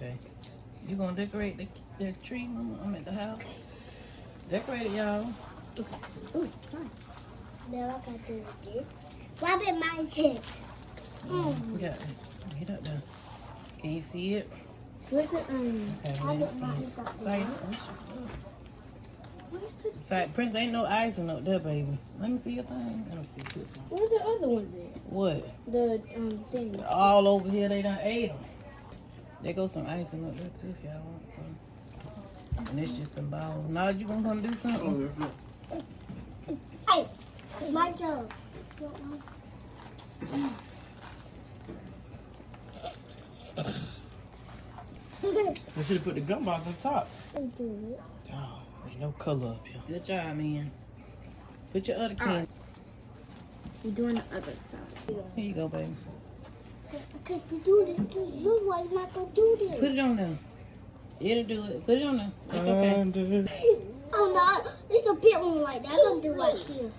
Okay. You gonna decorate the tree? I'm at the house. Decorate it, y'all. Ooh, fine. Now I gotta do this. Grab it, my tip. We got get up there. Can you see it? Where's the Okay, I let me get see mine it. up Sorry, there. Where's the Sorry, Prince, there ain't no icing up there, baby. Let me see your thing. Let me see. Put some. Where's the other ones at? What? The thing. All over here, they done ate them. There goes some icing up there too, if y'all want some. And it's just some balls. Now you gonna come do something? Hey, my job. We should have put the gum box on top. I do it. Oh, there's no color up here. Good job, man. Put your other can. We're doing the other side. Here you go, baby. Okay, we do this. Look why I'm not gonna do this. Put it on there. It'll do it. Put it on there. It's okay. Oh no, there's a bit one like that. I'm gonna do right here.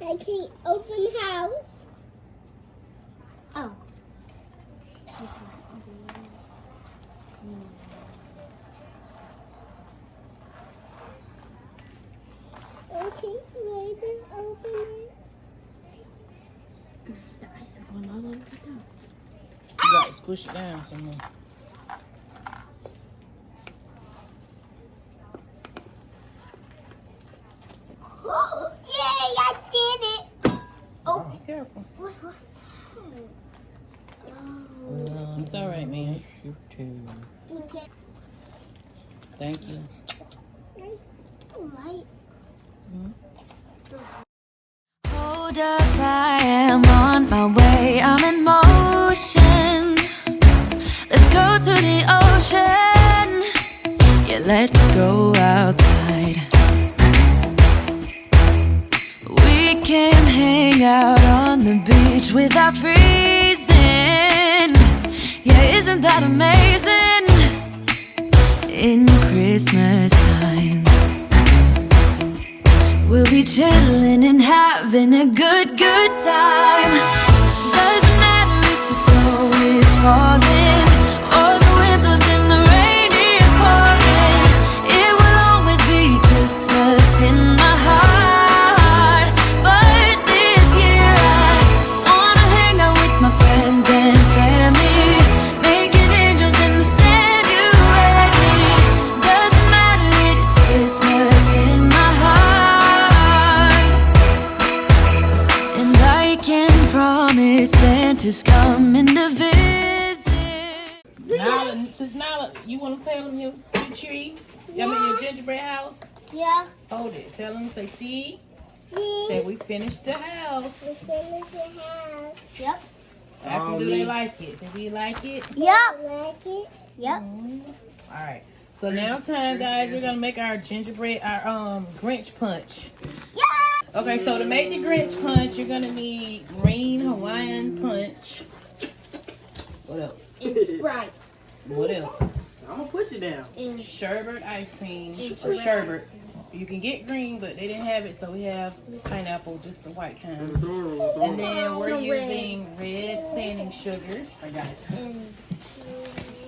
I can't open house. Oh. Okay, maybe open it. The ice is going all over the top. You got to squish it down some more. Yay, I did it! Oh, Be careful. what's that? It's all right, man. Okay. Thank you. Alright. Hold up, I am on my way. I'm in motion. Let's go to the ocean. Yeah, let's go outside. We can hang out on the beach without freezing. Yeah, isn't that amazing? In Christmas times, we'll be chilling and having a good time. Doesn't matter if the snow is falling or the wind blows and the rain is pouring. It will always be Christmas in my heart. But this year I wanna hang out with my friends and family, making angels in the sand. You ready? Doesn't matter, it's Christmas in my heart. And I can promise Santa's coming to visit. Nala, since Nala, you want to tell them your tree? I mean your gingerbread house? Yeah. Hold it. Tell them, say, see? See? Say, we finished the house. We finished the house. Yep. Ask them, do they like it? Say, do you like it? Yep. Like it? Yep. All right. So now time, guys, we're going to make our gingerbread, our Grinch punch. Yeah. Okay, so to make the Grinch punch, you're going to need green Hawaiian punch. What else? And Sprite. What else? I'm gonna put you down. And Sherbet ice cream or sherbet. You can get green, but they didn't have it, so we have pineapple, just the white kind. And then we're using red sanding sugar. I got it.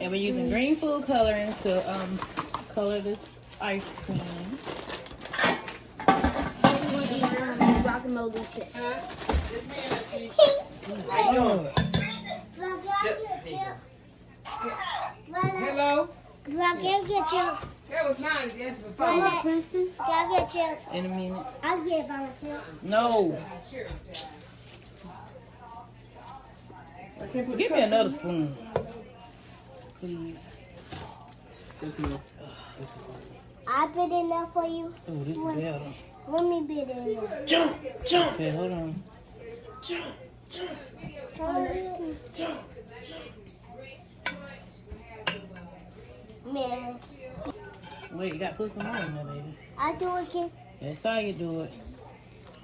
And we're using green food coloring to color this ice cream. guacamole chips. How you doing? Hello? Do I get chips? That was nice. Yes, before. Hello, Princeton. Do I get chips? In a minute. I'll get it by myself. No. Give me another spoon, please. I bit in there for you. Oh, this is better. Let me bit in there. Jump, jump, Okay, hold on. jump, jump. Man, Wait, you gotta put some more in there, baby. I do it again. That's how you do it.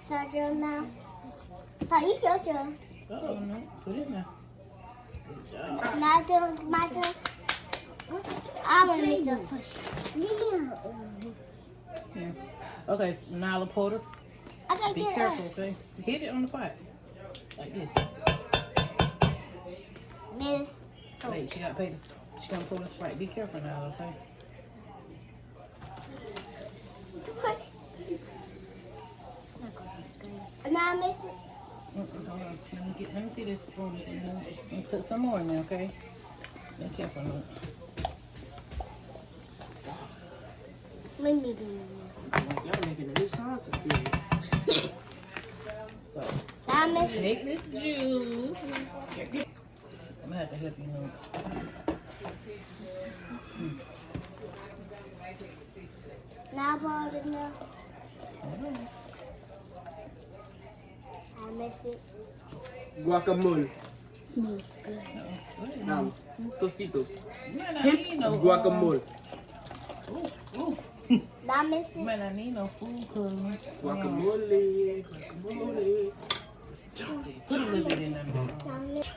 Start your now. Start you your turn. Uh-oh, no. Put it in there. Good job. Now do my turn. I'm gonna make the first. Yeah. Okay, so now pour this. I gotta Be get careful, okay? Hit it on the pot. Like this. Miss. Wait, she gotta pay the She's gonna pull the Sprite. Be careful now, okay? Now I miss it. Hold on. Let me see this spoon. And put some more in there, okay? Be careful now. Let me do Y'all making a new sauce experience. So, Now I miss it. take this juice. I'm gonna have to help you know. Now I bought it now. I miss it. Guacamole. Smells good. Now, Tostitos. You might not Hint need no of guacamole. Ooh. Now I miss You it. might not need no food coloring. Guacamole. Guacamole. Put a little bit in there. Now I miss it.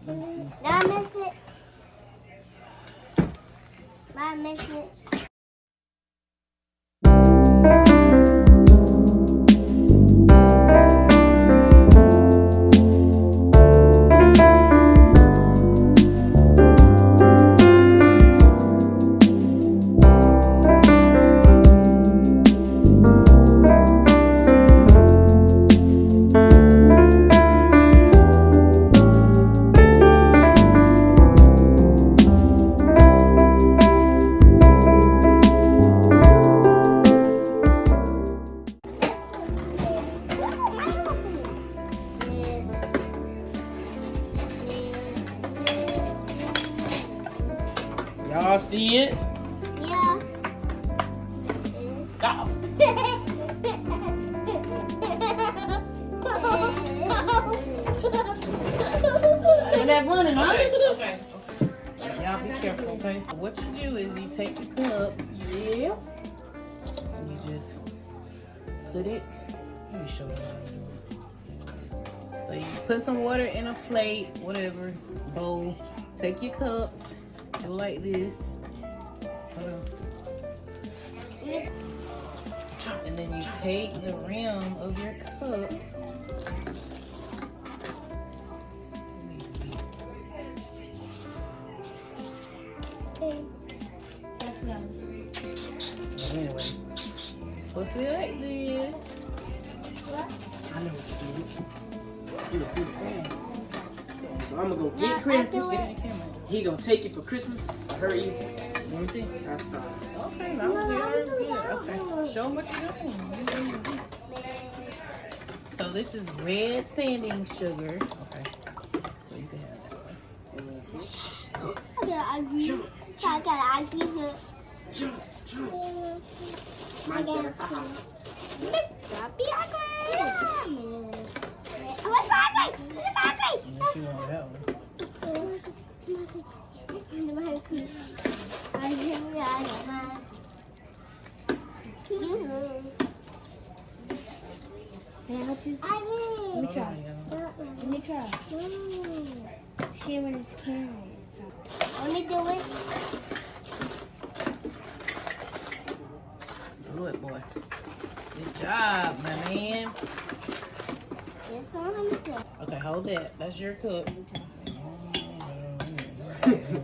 Let me see. Now I miss it. Now I miss it. Y'all see it? Yeah. Stop. Ain't that funny, huh? Okay. Y'all be careful, okay? What you do is you take the cup. Yeah. And you just put it. Let me show you how to do it. So you put some water in a plate, whatever, bowl. Take your cups, do like this. Hold on. And then you take the rim of your cup. Anyway, it's supposed to be like this. I know what you do. Do it. So I'm gonna go get I Chris. do it. Get in the camera. He gonna take it for Christmas. I heard you. Let me see. That's Okay, now okay. Show them what you're doing. So this is red sanding sugar. Okay. So you can have that one. I got ice cream. I got ice cream. My dad. Unless you want that one. Let me try. Let me try. Sharon is carrying it. Let me do it. Do it, boy. Good job, my man. Yes, I want to do. Okay, hold that. That's your cup.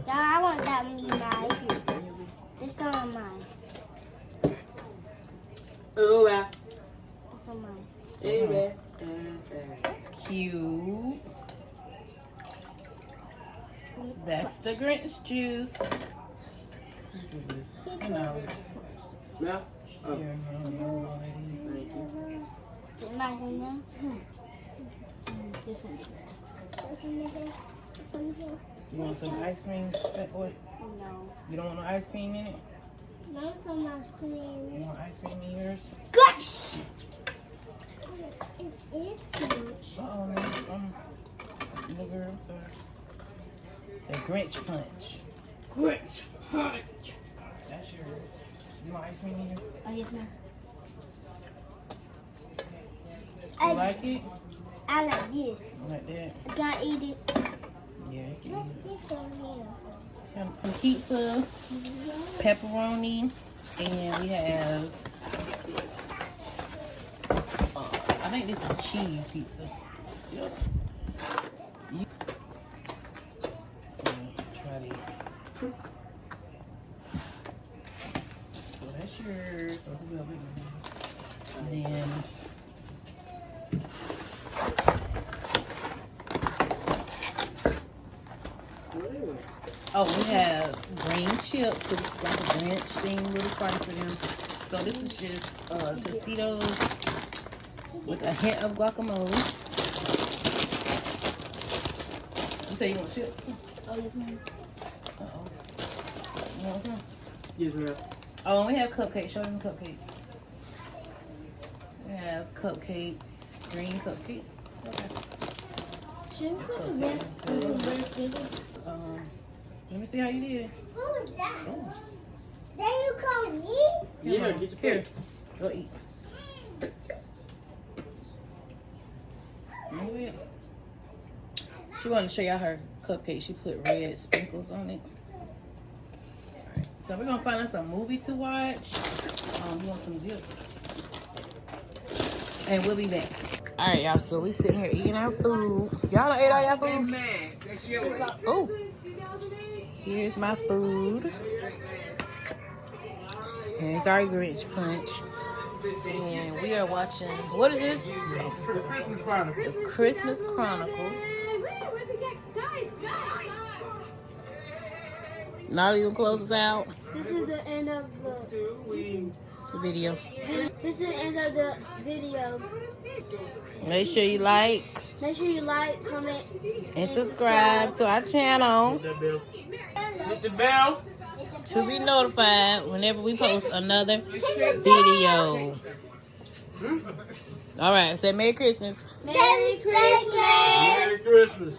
I want that to be mine. This not mine. Oh, wow. This not mine. Hey, man. That's cute. That's the Grinch juice. This is this. You know. Now? Oh, Here, thank you. Is mine in there? This one. You want some ice cream, fat boy? No. You don't want no ice cream in it? Not so much You cream. want ice cream in yours? Gosh! It's good. Uh-oh, man. Little girl, I'm sorry. Say Grinch punch. Grinch punch. That's yours. You want ice cream in yours? Oh, yes, ma'am. You like it? I like this. Like that? I can't eat it. Yeah, you can What's eat it. this one here? Some pizza, pepperoni, and we have, I think this is cheese pizza. Yep. Yeah, try these. So that's yours. So who else we gonna have? Then oh, we have green chips. So it's like a Grinch thing, little party for them. So this is just Tostitos with a hint of guacamole. You say you want chips? Oh, yes, ma'am. Uh-oh. You want some? Yes, ma'am. Oh, and we have cupcakes. Show them cupcakes. We have cupcakes, green cupcakes. Okay. Should we put the rest in the birthday? Let me see how you did. Who is that? Oh. Then you call me? Yeah, get your Here, plate. go eat. She wanted to show y'all her cupcake. She put red sprinkles on it. Alright, so we're gonna find us a movie to watch. We want some dip. And we'll be back. Alright, y'all, so we sitting here eating our food. Y'all done ate all y'all food? Oh, here's my food. Here's our Grinch punch. And we are watching, what is this? For the Christmas Chronicles. The Christmas Chronicles. Not even close us out. This is the end of the Video. This is the end of the video. Make sure you like Make sure you like, comment, and subscribe to our channel Hit that bell. Hit the bell. to be notified whenever we post another video. All right, say Merry Christmas. Merry Christmas! Merry Christmas.